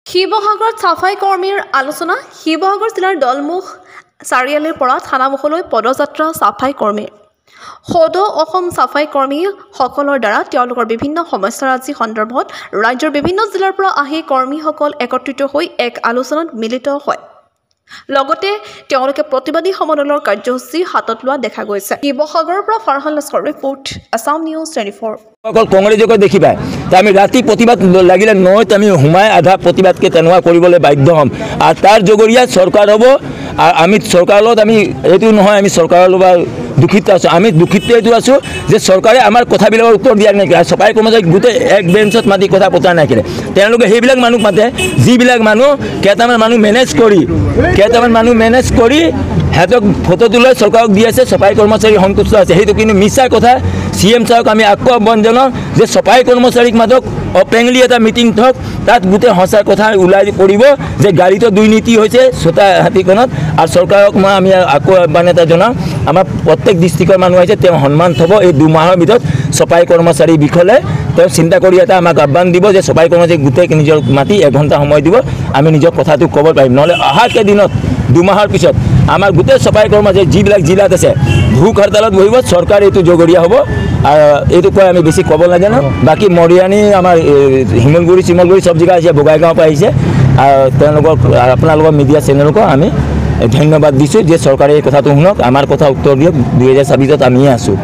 শিৱসাগৰত চাফাই কৰ্মীৰ আলোচনা। শিৱসাগৰ জিলাৰ দলমুখ চাৰিআলিৰ পৰা থানামুখলৈ পদযাত্ৰা চাফাই কৰ্মীৰ। সদৌ অসম চাফাই কৰ্মীসকলৰ দ্বাৰা তেওঁলোকৰ বিভিন্ন সমস্যাৰাজি সন্দৰ্ভত ৰাজ্যৰ বিভিন্ন জিলাৰ পৰা আহি কৰ্মীসকল একত্ৰিত হৈ এক আলোচনাত মিলিত হয়। লগতে তেওঁলোকে প্ৰতিবাদী সমদলৰ কাৰ্যসূচী হাতত লোৱা দেখা গৈছে। শিৱসাগৰৰ পৰা ফাৰহান লস্কৰ ৰিপৰ্ট, আছাম নিউজ 24। অকল কংগ্ৰেছকে দেখিবা আমি ৰাতি প্ৰতিবাদ লাগিলে নৈত আমি সোমাই আধা প্ৰতিবাদকে তেনেকুৱা কৰিবলৈ বাধ্য হ'ম আৰু তাৰ জগৰীয়া চৰকাৰ হ'ব। আৰু আমি চৰকাৰৰ লগত আমি এইটো নহয় আমি চৰকাৰৰ লগত দুখিত আছোঁ। আমি দুখিত এইটো আছোঁ যে চৰকাৰে আমাৰ কথাবিলাকৰ উত্তৰ দিয়া নাইকিয়া। আৰু চাফাই কৰ্মচাৰীক গোটেই এক বেঞ্চত মাতি কথা পতা নাইকিয়া। তেওঁলোকে সেইবিলাক মানুহ মাতে যিবিলাক মানুহ কেইটামান মানুহ মেনেজ কৰি সিহঁতক ফটো তোলাই চৰকাৰক দি আছে। চাফাই কৰ্মচাৰী সন্তুষ্ট আছে, সেইটো কিন্তু মিছা কথা। CM ছাৰক আমি আকৌ আহ্বান জনাওঁ যে চাফাই কৰ্মচাৰীক মাজত অপেনলি এটা মিটিং থওক, তাত গোটেই সঁচা কথা ওলাই পৰিব যে গাড়ীটো দুৰ্নীতি হৈছে ছটা হাতীখনত। আৰু চৰকাৰক মই আমি আকৌ আহ্বান এটা জনাওঁ, আমাৰ প্ৰত্যেক ডিষ্ট্ৰিক্টৰ মানুহ আহিছে, তেওঁ সন্মান থ'ব। এই 2 মাহৰ ভিতৰত চাফাই কৰ্মচাৰীৰ বিষয়ে তেওঁ চিন্তা কৰি এটা আমাক আহ্বান দিব যে চাফাই কৰ্মচাৰী গোটেই নিজৰ মাতি 1 ঘণ্টা সময় দিব, আমি নিজৰ কথাটো ক'ব পাৰিম। নহ'লে অহা কেইদিনত 2 মাহৰ পিছত আমাৰ গোটেই চাফাই কৰ্মচাৰী যিবিলাক জিলাত আছে ভোক হৰতালত বহিব। চৰকাৰ এইটো জগৰীয়া হ'ব আৰু এইটো কৈ আমি বেছি ক'ব নাজানো। বাকী মৰিয়ানী আমাৰ শিমলগুৰি চব জেগা আহিছে, বগাইগাঁৱৰ পৰা আহিছে। আৰু তেওঁলোকক আপোনালোকৰ মিডিয়া চেনেলকো আমি ধন্যবাদ দিছোঁ যে চৰকাৰে এই কথাটো শুনক, আমাৰ কথা উত্তৰ দিয়ক। 2026ত আমিয়ে আছোঁ।